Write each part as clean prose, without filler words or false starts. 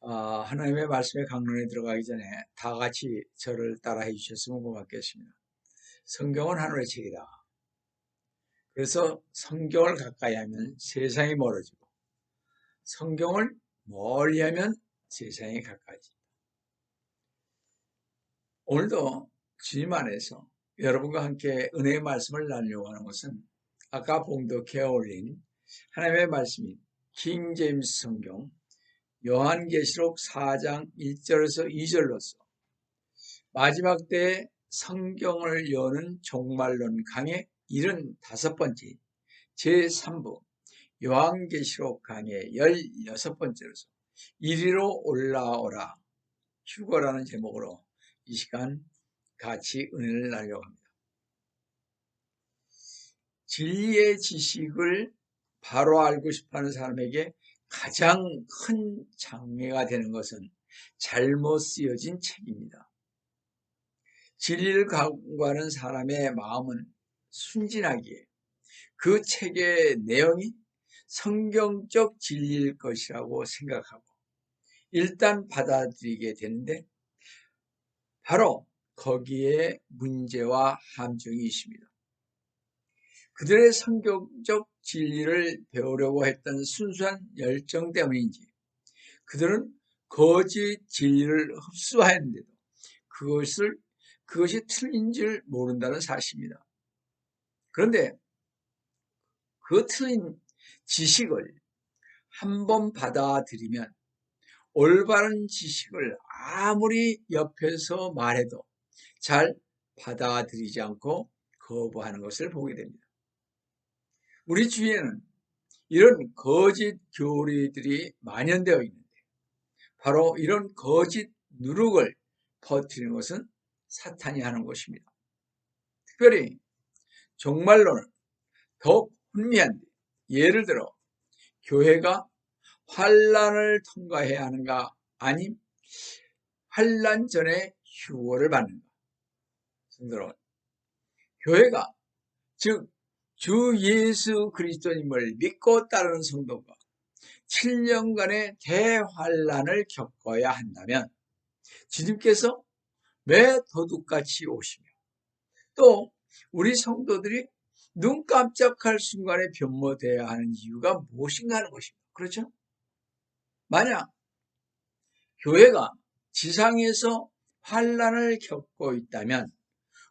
하나님의 말씀의 강론에 들어가기 전에 다 같이 저를 따라해 주셨으면 고맙겠습니다. 성경은 하늘의 책이다. 그래서 성경을 가까이 하면 세상이 멀어지고 성경을 멀리하면 세상이 가까워집니다. 오늘도 주님 안에서 여러분과 함께 은혜의 말씀을 나누려고 하는 것은 아까 봉독해 올린 하나님의 말씀인 킹 제임스 성경 요한계시록 4장 1절에서 2절로서 마지막 때에 성경을 여는 종말론 강의 75번째 제3부 요한계시록 강의 16번째로서 이리로 올라오라 휴거라는 제목으로 이 시간 같이 은혜를 나누려고 합니다. 진리의 지식을 바로 알고 싶어하는 사람에게 가장 큰 장애가 되는 것은 잘못 쓰여진 책입니다. 진리를 강구하는 사람의 마음은 순진하기에 그 책의 내용이 성경적 진리일 것이라고 생각하고 일단 받아들이게 되는데 바로 거기에 문제와 함정이 있습니다. 그들의 성경적 진리를 배우려고 했던 순수한 열정 때문인지 그들은 거짓 진리를 흡수하였는데도 그것이 틀린 줄 모른다는 사실입니다. 그런데 그 틀린 지식을 한번 받아들이면 올바른 지식을 아무리 옆에서 말해도 잘 받아들이지 않고 거부하는 것을 보게 됩니다. 우리 주위에는 이런 거짓 교리들이 만연되어 있는데 바로 이런 거짓 누룩을 퍼뜨리는 것은 사탄이 하는 것입니다. 특별히 종말론은 더욱 혼미한데 예를 들어 교회가 환란을 통과해야 하는가 아님 환란 전에 휴거를 받는가. 성도 교회가 즉 주 예수 그리스도님을 믿고 따르는 성도가 7년간의 대환란을 겪어야 한다면 주님께서 매 도둑같이 오시며 또 우리 성도들이 눈 깜짝할 순간에 변모되어야 하는 이유가 무엇인가 하는 것입니다. 그렇죠? 만약 교회가 지상에서 환란을 겪고 있다면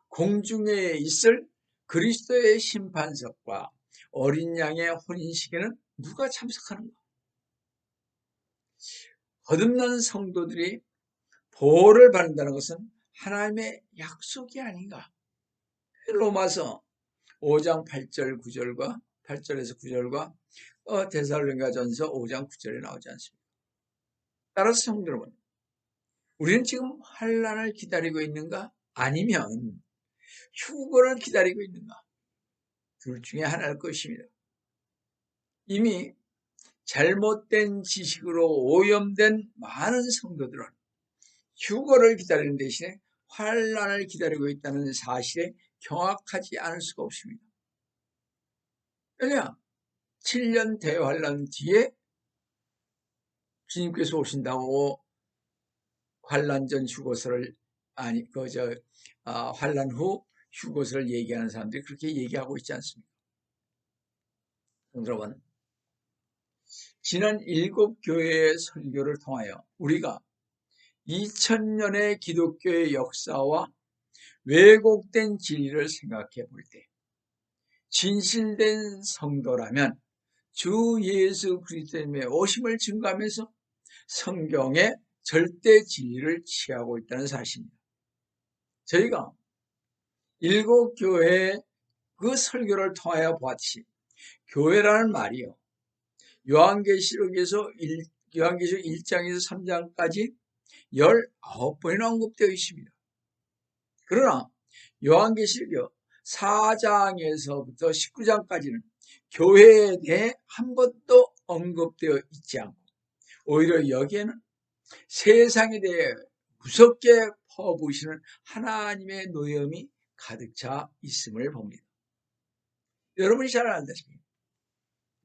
공중에 있을 그리스도의 심판석과 어린 양의 혼인식에는 누가 참석하는가? 거듭난 성도들이 보호를 받는다는 것은 하나님의 약속이 아닌가? 로마서 5장 8절 9절과 8절에서 9절과 데살로니가전서 5장 9절에 나오지 않습니까? 따라서 성도 여러분, 우리는 지금 환란을 기다리고 있는가? 아니면 휴거를 기다리고 있는가? 둘 중에 하나일 것입니다. 이미 잘못된 지식으로 오염된 많은 성도들은 휴거를 기다리는 대신에 환란을 기다리고 있다는 사실에 경악하지 않을 수가 없습니다. 왜냐? 7년 대환란 뒤에 주님께서 오신다고 환란 전 휴거설을 환란 후 휴거설을 얘기하는 사람들이 그렇게 얘기하고 있지 않습니까? 여러분, 지난 7교회의 설교를 통하여 우리가 2000년의 기독교의 역사와 왜곡된 진리를 생각해 볼 때 진실된 성도라면 주 예수 그리스도님의 오심을 증거하면서 성경의 절대 진리를 취하고 있다는 사실입니다. 저희가 7교회의 그 설교를 통하여 보았듯이 교회라는 말이요, 요한계시록 1장에서 3장까지 19번이나 언급되어 있습니다. 그러나 요한계시록 4장에서부터 19장까지는 교회에 대해 한 번도 언급되어 있지 않고 오히려 여기에는 세상에 대해 무섭게 퍼부으시는 하나님의 노염이 가득 차 있음을 봅니다. 여러분이 잘 알다시피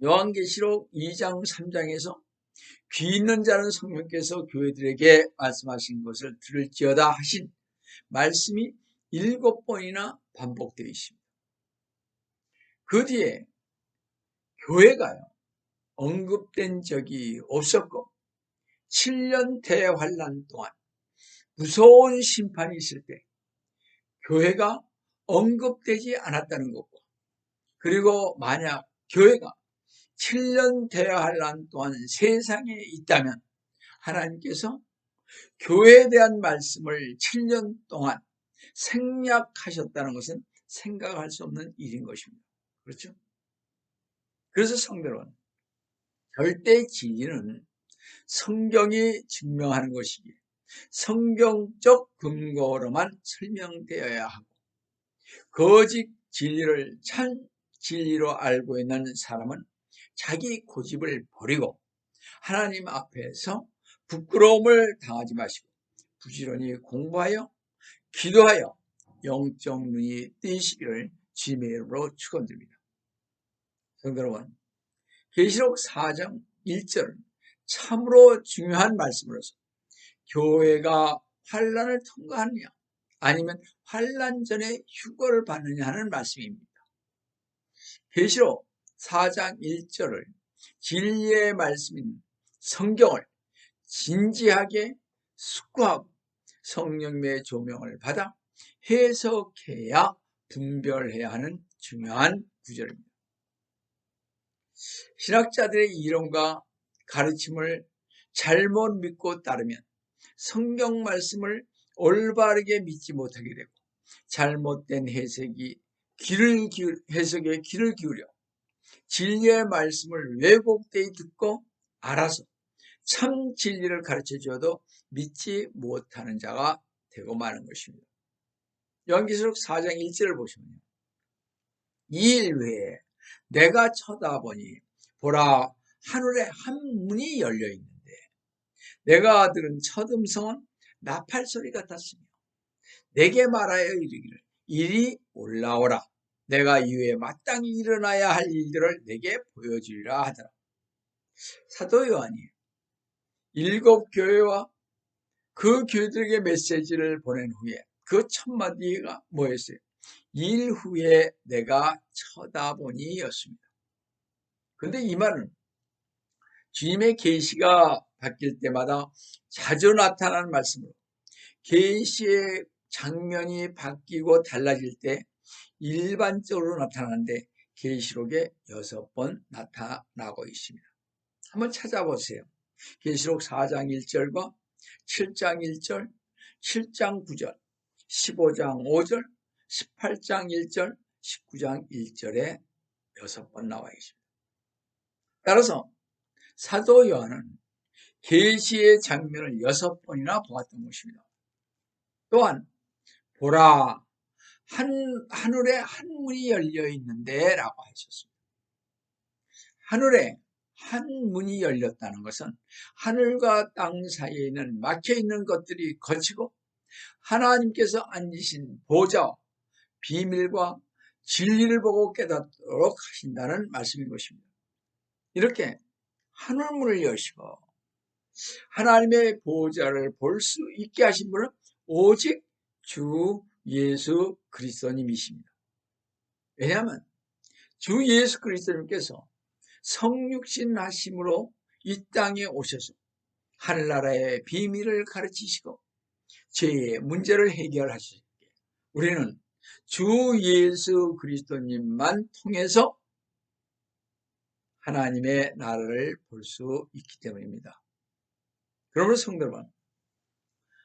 요한계시록 2장 3장에서 귀 있는 자는 성령께서 교회들에게 말씀하신 것을 들을지어다 하신 말씀이 7번이나 반복되어 있습니다. 그 뒤에 교회가요, 언급된 적이 없었고 7년 대환란 동안 무서운 심판이 있을 때 교회가 언급되지 않았다는 것과, 그리고 만약 교회가 7년 대환란 동안 세상에 있다면 하나님께서 교회에 대한 말씀을 7년 동안 생략하셨다는 것은 생각할 수 없는 일인 것입니다. 그렇죠? 그래서 성도 여러분, 절대 진리는 성경이 증명하는 것이기에 성경적 근거로만 설명되어야 하고, 거짓 진리를 참 진리로 알고 있는 사람은 자기 고집을 버리고 하나님 앞에서 부끄러움을 당하지 마시고 부지런히 공부하여 기도하여 영적 눈이 뜨이시기를 주님의 이름으로 축원드립니다. 성도 여러분, 계시록 4장 1절은 참으로 중요한 말씀으로서 교회가 환란을 통과하느냐 아니면 환란 전에 휴거를 받느냐 하는 말씀입니다. 계시록 4장 1절을 진리의 말씀인 성경을 진지하게 숙고하고 성령의 조명을 받아 해석해야 분별해야 하는 중요한 구절입니다. 신학자들의 이론과 가르침을 잘못 믿고 따르면 성경 말씀을 올바르게 믿지 못하게 되고 잘못된 해석에 귀를 기울여 진리의 말씀을 왜곡되이 듣고 알아서 참 진리를 가르쳐 주어도 믿지 못하는 자가 되고 마는 것입니다. 요한계시록 4장 1절을 보시면요, 2일 후에 내가 쳐다보니 보라, 하늘에 한 문이 열려 있는데 내가 들은 첫 음성은 나팔 소리 같았으며 내게 말하여 이르기를 이리 올라오라, 내가 이후에 마땅히 일어나야 할 일들을 내게 보여주리라 하더라. 사도 요한이 7 교회와 그 교회들에게 메시지를 보낸 후에 그 첫 마디가 뭐였어요? 2일 후에 내가 쳐다보니 였습니다. 그런데 이 말은 주님의 계시가 바뀔 때마다 자주 나타나는 말씀으로 계시의 장면이 바뀌고 달라질 때 일반적으로 나타나는데 계시록에 6번 나타나고 있습니다. 한번 찾아보세요. 계시록 4장 1절과 7장 1절, 7장 9절, 15장 5절, 18장 1절, 19장 1절에 6번 나와 있습니다. 따라서 사도 요한은 계시의 장면을 6번이나 보았던 것입니다. 또한 보라, 하늘에 한 문이 열려 있는데 라고 하셨습니다. 하늘에 한 문이 열렸다는 것은 하늘과 땅 사이에 있는 막혀있는 것들이 거치고 하나님께서 앉으신 보좌, 비밀과 진리를 보고 깨닫도록 하신다는 말씀인 것입니다. 이렇게 하늘문을 여시고 하나님의 보좌를 볼 수 있게 하신 분은 오직 주 예수 그리스도님이십니다. 왜냐하면 주 예수 그리스도님께서 성육신 하심으로 이 땅에 오셔서 하늘나라의 비밀을 가르치시고 죄의 문제를 해결하시기에 우리는 주 예수 그리스도님만 통해서 하나님의 나라를 볼 수 있기 때문입니다. 그러므로 성도 여러분,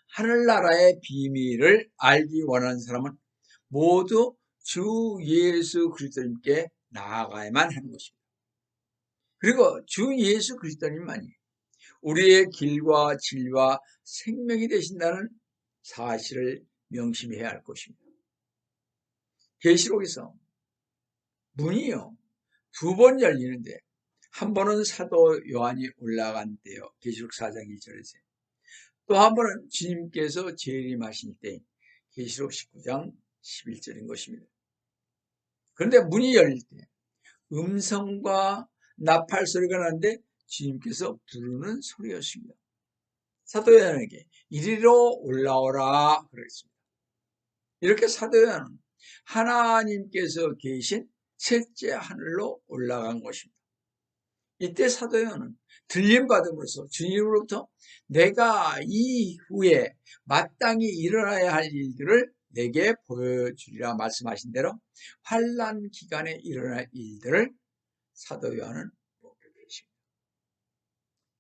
하늘나라의 비밀을 알기 원하는 사람은 모두 주 예수 그리스도님께 나아가야만 하는 것입니다. 그리고 주 예수 그리스도님만이 우리의 길과 진리와 생명이 되신다는 사실을 명심해야 할 것입니다. 계시록에서 문이요 2번 열리는데 한 번은 사도 요한이 올라간 때요, 계시록 4장 1절에서, 또 한 번은 주님께서 재림하신 때 계시록 19장 11절인 것입니다. 그런데 문이 열릴 때 음성과 나팔 소리가 나는데 주님께서 부르는 소리였습니다. 사도 요한에게 이리로 올라오라 그랬습니다. 이렇게 사도 요한은 하나님께서 계신 셋째 하늘로 올라간 것입니다. 이때 사도 요한은 들림받음으로써 주님으로부터 내가 이후에 마땅히 일어나야 할 일들을 내게 보여주리라 말씀하신 대로 환난 기간에 일어날 일들을 사도 요한은 목격했습니다.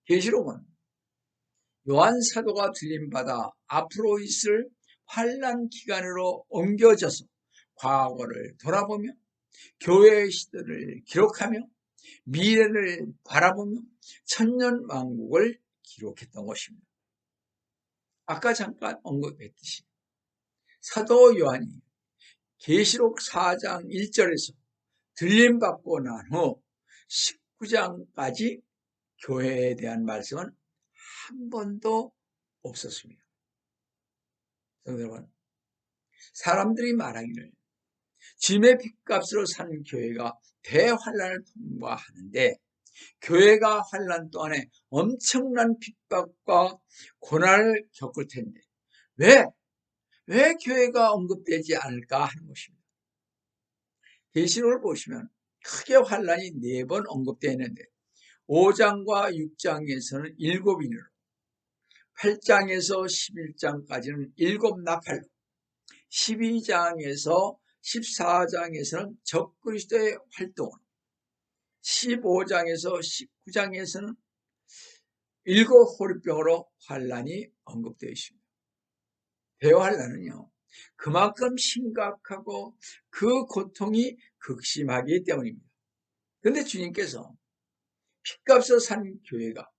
계시록은 요한 사도가 들림받아 앞으로 있을 환난 기간으로 옮겨져서 과거를 돌아보며 교회의 시대를 기록하며 미래를 바라보며 천년왕국을 기록했던 것입니다. 아까 잠깐 언급했듯이 사도 요한이 계시록 4장 1절에서 들림받고 난 후 19장까지 교회에 대한 말씀은 한 번도 없었습니다. 여러분, 사람들이 말하기를 주님의 핏값으로 산 교회가 대환란을 통과하는데 교회가 환란 동안에 엄청난 핍박과 고난을 겪을 텐데 왜 교회가 언급되지 않을까 하는 것입니다. 계시록을 보시면 크게 환란이 4번 언급되어 있는데 5장과 6장에서는 7인으로 8장에서 11장까지는 7나팔로 12장에서 14장에서는 적그리스도의 활동으로 15장에서 19장에서는 7 호리병으로 환란이 언급되어 있습니다. 대환란은요 그만큼 심각하고 그 고통이 극심하기 때문입니다. 그런데 주님께서 핏값을 산 교회가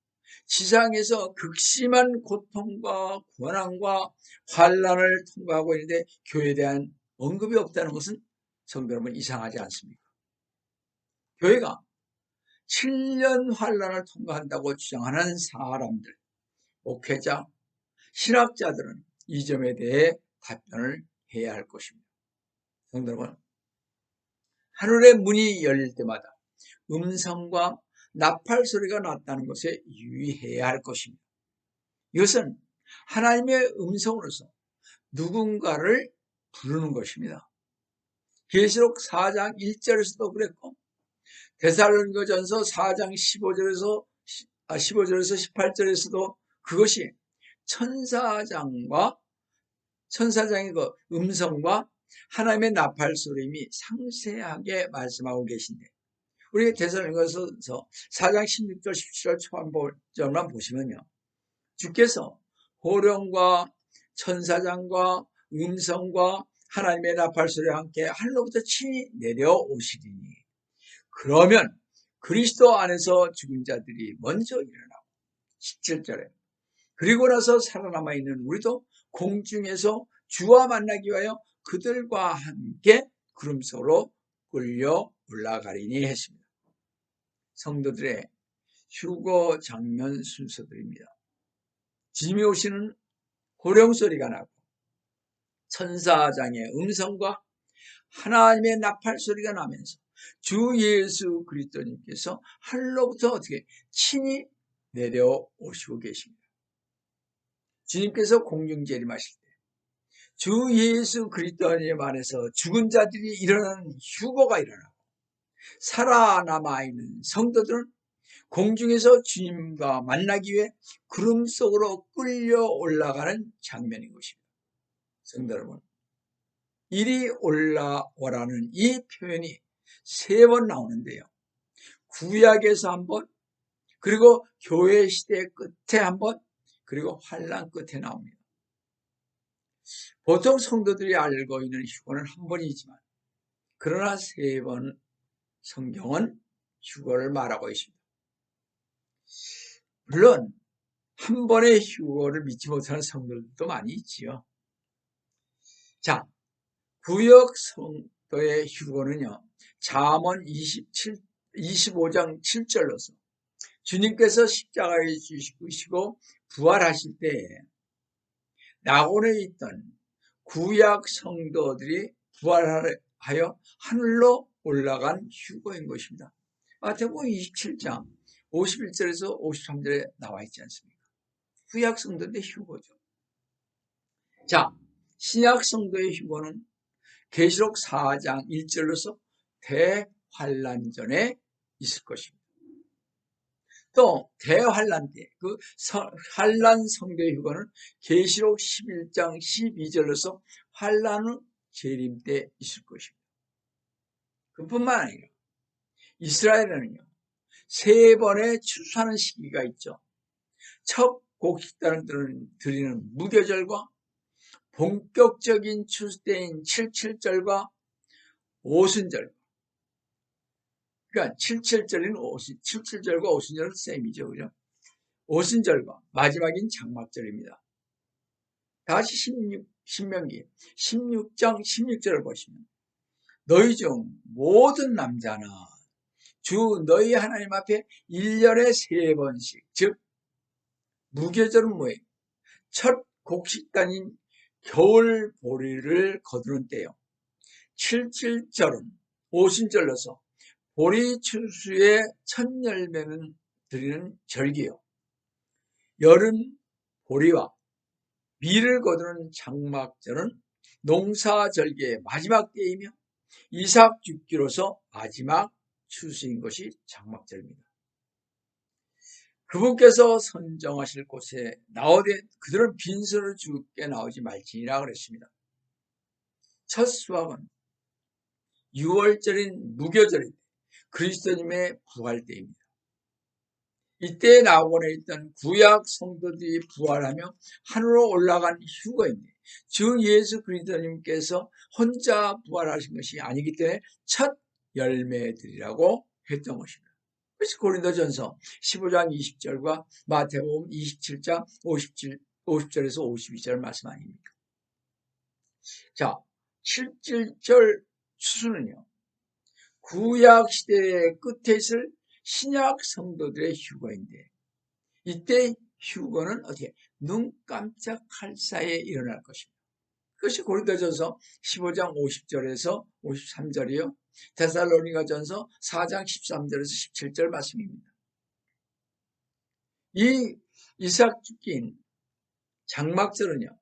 지상에서 극심한 고통과 고난과 환란을 통과하고 있는데 교회에 대한 언급이 없다는 것은 성도 여러분 이상하지 않습니까? 교회가 7년 환란을 통과한다고 주장하는 사람들, 목회자, 신학자들은 이 점에 대해 답변을 해야 할 것입니다. 성도 여러분, 하늘의 문이 열릴 때마다 음성과 나팔 소리가 났다는 것에 유의해야 할 것입니다. 이것은 하나님의 음성으로서 누군가를 부르는 것입니다. 계시록 4장 1절에서도 그랬고 데살로니가전서 4장 15절에서 18절에서도 그것이 천사장의 그 음성과 하나님의 나팔 소리임이 상세하게 말씀하고 계신데 우리 데살로니가서 4장 16절 17절 초반절만 보시면요 주께서 호령과 천사장과 음성과 하나님의 나팔 소리와 함께 하늘로부터 친히 내려오시리니 그러면 그리스도 안에서 죽은 자들이 먼저 일어나고 17절에 그리고 나서 살아남아 있는 우리도 공중에서 주와 만나기 위하여 그들과 함께 구름 속으로 끌려 올라가리니 했습니다. 성도들의 휴거 장면 순서들입니다. 주님이 오시는 호령 소리가 나고 천사장의 음성과 하나님의 나팔 소리가 나면서 주 예수 그리스도님께서 하늘로부터 어떻게 친히 내려오시고 계십니다. 주님께서 공중 재림하실 때 주 예수 그리스도님 안에서 죽은 자들이 일어나는 휴거가 일어나고 살아남아 있는 성도들은 공중에서 주님과 만나기 위해 구름 속으로 끌려 올라가는 장면인 것입니다. 성도 여러분, 이리 올라오라는 이 표현이 3번 나오는데요. 구약에서 한 번, 그리고 교회 시대 끝에 한 번, 그리고 환란 끝에 나옵니다. 보통 성도들이 알고 있는 휴거는 한 번이지만 그러나 3번 성경은 휴거를 말하고 있습니다. 물론 한 번의 휴거를 믿지 못하는 성도들도 많이 있지요. 자, 구약 성도의 휴거는요. 잠언 25장 7절로서 주님께서 십자가에 죽으시고 부활하실 때에 낙원에 있던 구약 성도들이 부활하여 하늘로 올라간 휴거인 것입니다. 마태복음 27장 51절에서 53절에 나와 있지 않습니까? 구약 성도인데 휴거죠. 자, 신약 성도의 휴거는 계시록 4장 1절로서 대환란전에 있을 것입니다. 또 대환란 때, 그 환란 성도의 휴거는 계시록 11장 12절로서 환란 후 재림 때 있을 것입니다. 그뿐만 아니라 이스라엘에는요, 3번의 추수하는 시기가 있죠. 첫 곡식단을 드리는 무교절과 본격적인 추수 때인 77절과 오순절. 그러니까 77절과 오순절은 셈이죠. 그죠? 오순절과 마지막인 장막절입니다. 다시 신명기 16장 16절을 보시면 너희 중 모든 남자는 주 너희 하나님 앞에 1년에 3번씩, 즉 무교절은 뭐예요? 첫 곡식단인 겨울 보리를 거두는 때요. 77절은 오순절로서 보리 추수의 첫 열매는 드리는 절기요. 여름 보리와 밀을 거두는 장막절은 농사절기의 마지막 때이며 이삭 죽기로서 마지막 추수인 것이 장막절입니다. 그분께서 선정하실 곳에 나오되 그들은 빈손으로 주께 나오지 말지니라 그랬습니다. 첫 수확은 6월절인 무교절인 그리스도님의 부활 때입니다. 이때 나오곤 있던 구약 성도들이 부활하며 하늘로 올라간 휴거인데 주 예수 그리스도님께서 혼자 부활하신 것이 아니기 때문에 첫 열매들이라고 했던 것입니다. 그래서 고린도전서 15장 20절과 마태복음 27장 50절에서 52절 말씀 아닙니까? 자, 77절 추수는요, 구약 시대의 끝에 있을 신약 성도들의 휴거인데 이때 휴거는 어떻게 눈 깜짝할 사이에 일어날 것입니다. 그것이 고린도전서 15장 50절에서 53절이요. 데살로니가전서 4장 13절에서 17절 말씀입니다. 이 이삭 죽기인 장막절은요,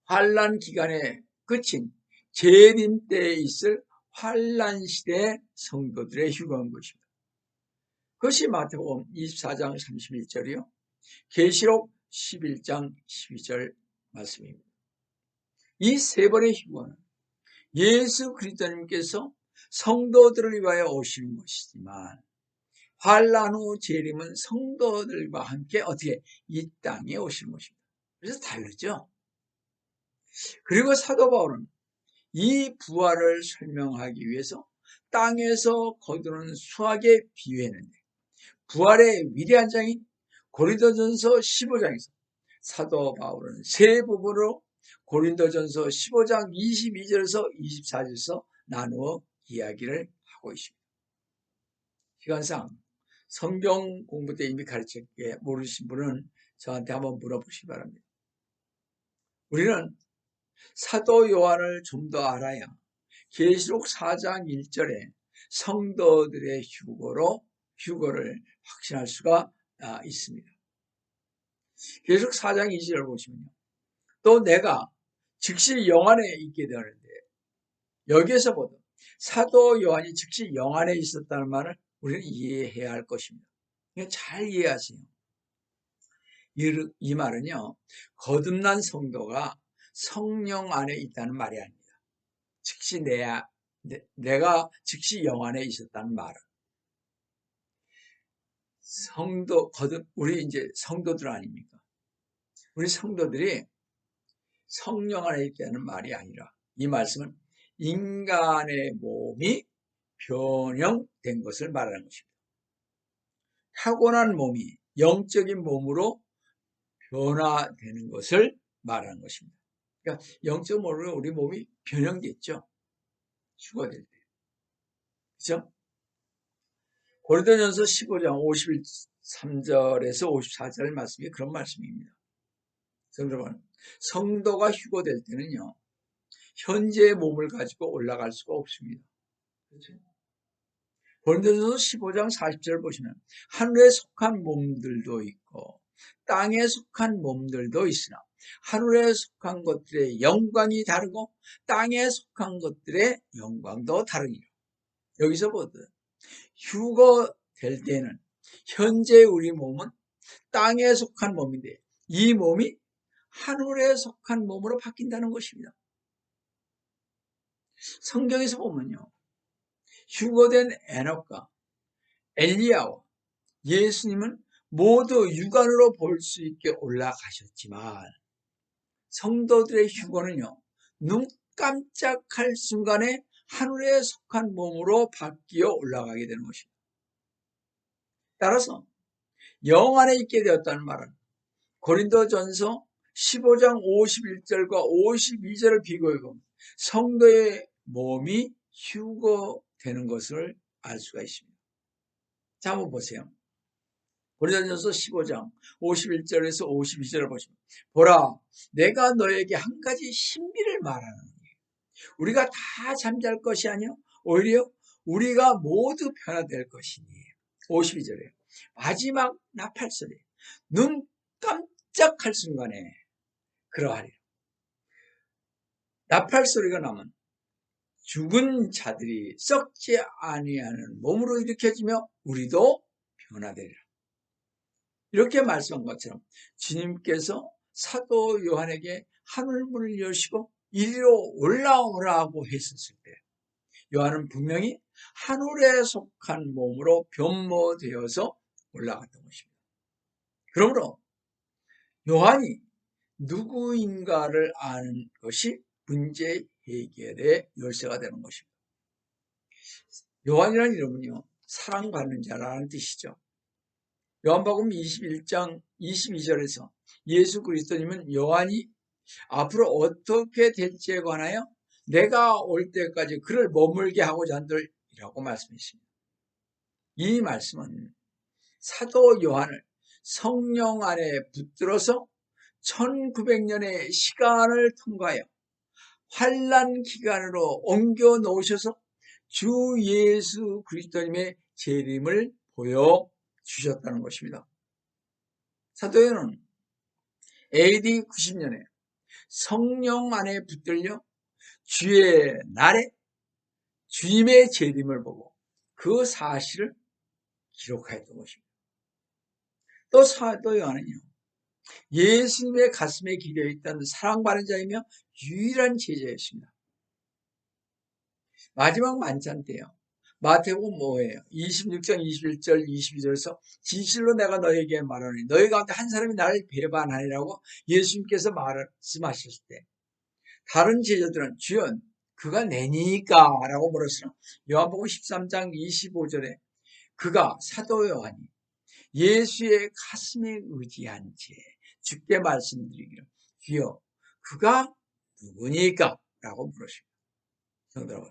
환란 기간의 끝인 재림 때에 있을 환란 시대의 성도들의 휴거인 것입니다. 그것이 마태복음 24장 31절이요. 계시록 11장 12절 말씀입니다. 이 세 번의 휴거는 예수 그리스도님께서 성도들을 위하여 오시는 것이지만 환란 후 재림은 성도들과 함께 어떻게 이 땅에 오시는 것입니다. 그래서 다르죠. 그리고 사도 바울은 이 부활을 설명하기 위해서 땅에서 거두는 수확에 비유했는데 부활의 위대한 장인 고린도전서 15장에서 사도 바울은 세 부분으로 고린도전서 15장 22절에서 24절에서 나누어 이야기를 하고 있습니다. 시간상 성경 공부 때 이미 가르쳤기에 모르신 분은 저한테 한번 물어보시기 바랍니다. 우리는 사도 요한을 좀 더 알아야 계시록 4장 1절에 성도들의 휴거를 확신할 수가 있습니다. 계시록 4장 2절을 보시면요. 또 내가 즉시 영안에 있게 되었는데 여기에서 보다 사도 요한이 즉시 영안에 있었다는 말을 우리는 이해해야 할 것입니다. 잘 이해하세요. 이 말은요, 거듭난 성도가 성령 안에 있다는 말이 아닙니다. 즉시 내가 즉시 영안에 있었다는 말은 우리 이제 성도들 아닙니까? 우리 성도들이 성령 안에 있다는 말이 아니라 이 말씀은 인간의 몸이 변형된 것을 말하는 것입니다. 타고난 몸이 영적인 몸으로 변화되는 것을 말하는 것입니다. 그러니까 영적 몸으로 우리 몸이 변형됐죠. 휴거될 때. 그렇죠? 고린도전서 15장 53절에서 54절 말씀이 그런 말씀입니다. 여러분, 성도가 휴거될 때는요, 현재의 몸을 가지고 올라갈 수가 없습니다. 그렇죠? 고린도전서 15장 40절 보시면 하늘에 속한 몸들도 있고 땅에 속한 몸들도 있으나 하늘에 속한 것들의 영광이 다르고 땅에 속한 것들의 영광도 다르니라. 여기서 보듯 휴거될 때는 현재 우리 몸은 땅에 속한 몸인데 이 몸이 하늘에 속한 몸으로 바뀐다는 것입니다. 성경에서 보면요, 휴거된 에녹과 엘리야와 예수님은 모두 육안으로 볼 수 있게 올라가셨지만 성도들의 휴거는요, 눈 깜짝할 순간에 하늘에 속한 몸으로 바뀌어 올라가게 되는 것입니다. 따라서 영 안에 있게 되었다는 말은 고린도전서 15장 51절과 52절을 비교해 보면 성도의 몸이 휴거되는 것을 알 수가 있습니다. 자, 한번 보세요. 고린도전서 15장 51절에서 52절을 보시면 보라, 내가 너에게 한 가지 신비를 말하노니 우리가 다 잠잘 것이 아니요 오히려 우리가 모두 변화될 것이니. 52절에 마지막 나팔소리 눈 깜짝할 순간에 그러하리라. 나팔소리가 나면 죽은 자들이 썩지 아니하는 몸으로 일으켜지며 우리도 변화되리라. 이렇게 말씀한 것처럼 주님께서 사도 요한에게 하늘문을 여시고 이리로 올라오라고 했었을 때 요한은 분명히 하늘에 속한 몸으로 변모되어서 올라갔던 것입니다. 그러므로 요한이 누구인가를 아는 것이 문제 해결의 열쇠가 되는 것입니다. 요한이라는 이름은요, 사랑받는 자라는 뜻이죠. 요한복음 21장 22절에서 예수 그리스도님은 요한이 앞으로 어떻게 될지에 관하여 내가 올 때까지 그를 머물게 하고자 한들이라고 말씀했습니다. 이 말씀은 사도 요한을 성령 안에 붙들어서 1900년의 시간을 통과하여 환난 기간으로 옮겨 놓으셔서 주 예수 그리스도님의 재림을 보여주셨다는 것입니다. 사도 요한은 AD 90년에 성령 안에 붙들려 주의 날에 주님의 재림을 보고 그 사실을 기록하였던 것입니다. 또 사도 요한은요, 예수님의 가슴에 기려있던 사랑받는 자이며 유일한 제자였습니다. 마지막 만찬 때요, 마태복음 5회예요. 26장 21절 22절에서 진실로 내가 너에게 말하노니 너희 가운데 한 사람이 나를 배반하리라고 예수님께서 말씀하셨을 때 다른 제자들은 주여 그가 내니까 라고 물었으나 요한복음 13장 25절에 그가 사도 요한이 예수의 가슴에 의지한 채 주께 말씀드리기를 주여 그가 누구니까 라고 물으십니다. 성도 여러분,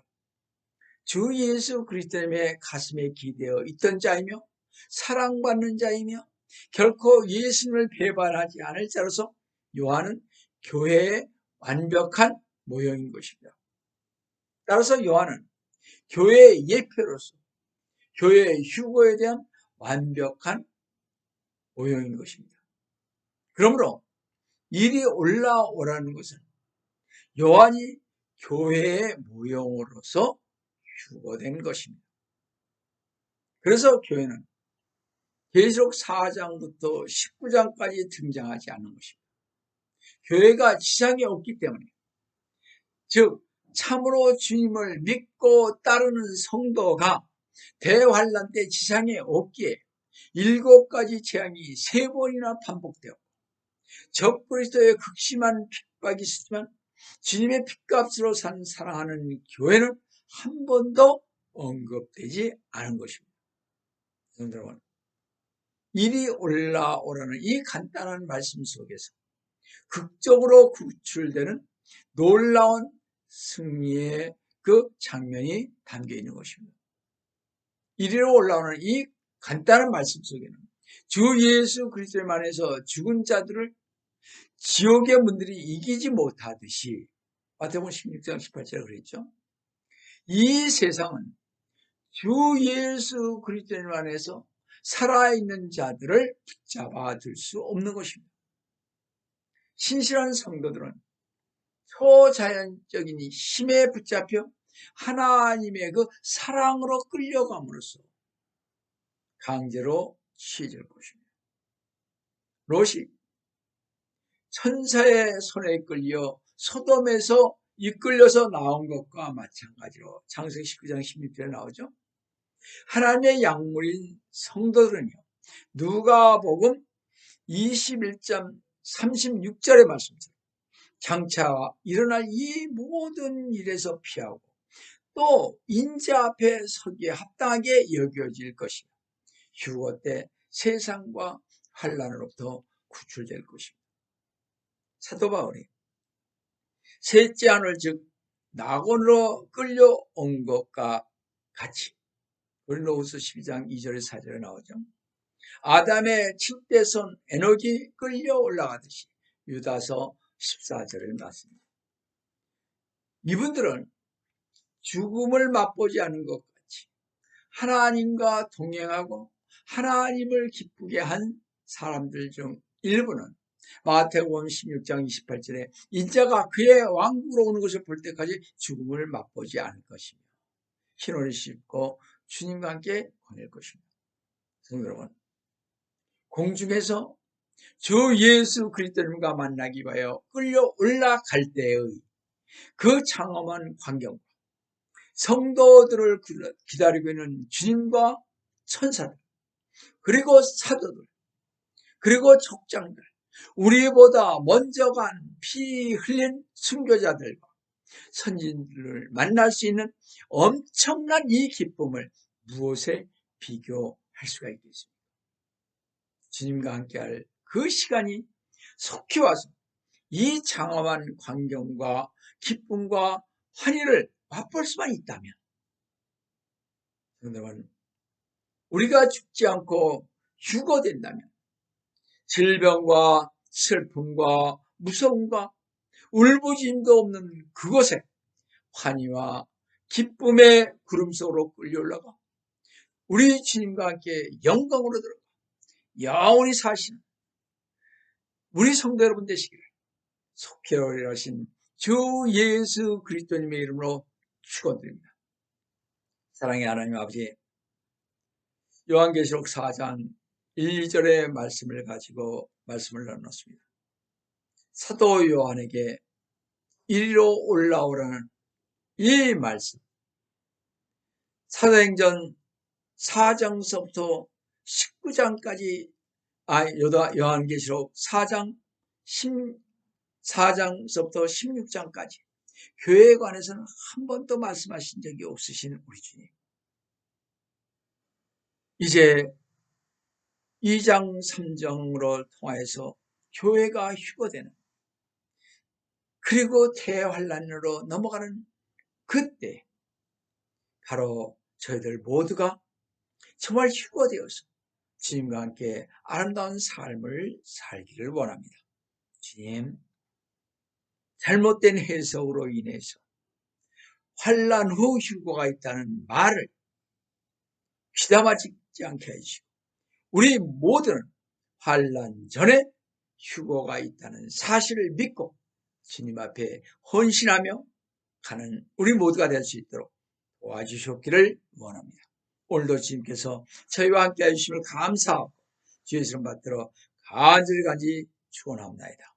주 예수 그리스도님의 가슴에 기대어 있던 자이며 사랑받는 자이며 결코 예수님을 배반하지 않을 자로서 요한은 교회의 완벽한 모형인 것입니다. 따라서 요한은 교회의 예표로서 교회의 휴거에 대한 완벽한 모형인 것입니다. 그러므로 이리 올라오라는 것은 요한이 교회의 모형으로서 휴거된 것입니다. 그래서 교회는 계시록 4장부터 19장까지 등장하지 않는 것입니다. 교회가 지상에 없기 때문에, 즉 참으로 주님을 믿고 따르는 성도가 대환란 때 지상에 없기에 7가지 재앙이 3번이나 반복되었고 적그리스도의 극심한 핍박이 있었지만 주님의 핏값으로 산 사랑하는 교회는 한 번도 언급되지 않은 것입니다. 여러분, 이리 올라오라는 이 간단한 말씀 속에서 극적으로 구출되는 놀라운 승리의 그 장면이 담겨 있는 것입니다. 이리로 올라오는 이 간단한 말씀 속에는 주 예수 그리스도만에서 죽은 자들을 지옥의 문들이 이기지 못하듯이 마태복음 16장 18절에 그랬죠. 이 세상은 주 예수 그리스도님 안에서 살아있는 자들을 붙잡아 들 수 없는 것입니다. 신실한 성도들은 초자연적인 힘에 붙잡혀 하나님의 그 사랑으로 끌려감으로써 강제로 취해질 것입니다. 롯이 천사의 손에 끌려 소돔에서 이끌려서 나온 것과 마찬가지로 창세기 19장 16절에 나오죠. 하나님의 약물인 성도들은요, 누가복음 21장 36절의 말씀처럼 장차 일어날 이 모든 일에서 피하고 또 인자 앞에 서기에 합당하게 여겨질 것입니다. 휴거 때 세상과 환난으로부터 구출될 것입니다. 사도 바울이 셋째 아들 즉 낙원으로 끌려온 것과 같이 고린도후서 12장 2절에 4절에 나오죠. 아담의 7대 손 에녹이 끌려 올라가듯이 유다서 14절에 나왔습니다. 이분들은 죽음을 맛보지 않은 것 같이 하나님과 동행하고 하나님을 기쁘게 한 사람들 중 일부는 마태복음 16장 28절에 인자가 그의 왕국으로 오는 것을 볼 때까지 죽음을 맛보지 않을 것이며 흰옷을 입고 주님과 함께 거닐 것입니다. 성도 여러분, 공중에서 주 예수 그리스도님과 만나기 위하여 끌려 올라갈 때의 그 장엄한 광경과 성도들을 기다리고 있는 주님과 천사들, 그리고 사도들, 그리고 족장들, 우리보다 먼저 간 피 흘린 순교자들과 선진들을 만날 수 있는 엄청난 이 기쁨을 무엇에 비교할 수가 있겠습니까? 주님과 함께할 그 시간이 속히 와서 이 장엄한 광경과 기쁨과 환희를 맛볼 수만 있다면, 여러분, 우리가 죽지 않고 휴거된다면 질병과 슬픔과 무서움과 울부짖음도 없는 그곳에 환희와 기쁨의 구름 속으로 끌려 올라가 우리 주님과 함께 영광으로 들어가 영원히 사시는 우리 성도 여러분 되시기를 속히 오리라신 주 예수 그리스도님의 이름으로 축원드립니다. 사랑의 하나님 아버지, 요한계시록 4장 1, 2절의 말씀을 가지고 말씀을 나눴습니다. 사도 요한에게 이리로 올라오라는 이 말씀, 사도행전 4장서부터 19장까지 요한계시록 4장서부터 16장까지 교회에 관해서는 한 번도 말씀하신 적이 없으신 우리 주님, 이제 2장 3장으로 통하여서 교회가 휴거되는, 그리고 대환란으로 넘어가는 그때 바로 저희들 모두가 정말 휴거되어서 주님과 함께 아름다운 삶을 살기를 원합니다. 주님, 잘못된 해석으로 인해서 환란 후 휴거가 있다는 말을 귀담아듣지 않게 해주시고 우리 모두는 환란 전에 휴거가 있다는 사실을 믿고 주님 앞에 헌신하며 가는 우리 모두가 될 수 있도록 도와주셨기를 원합니다. 오늘도 주님께서 저희와 함께 해주심을 감사하고 주의 이름 받들어 간절히 축원합니다.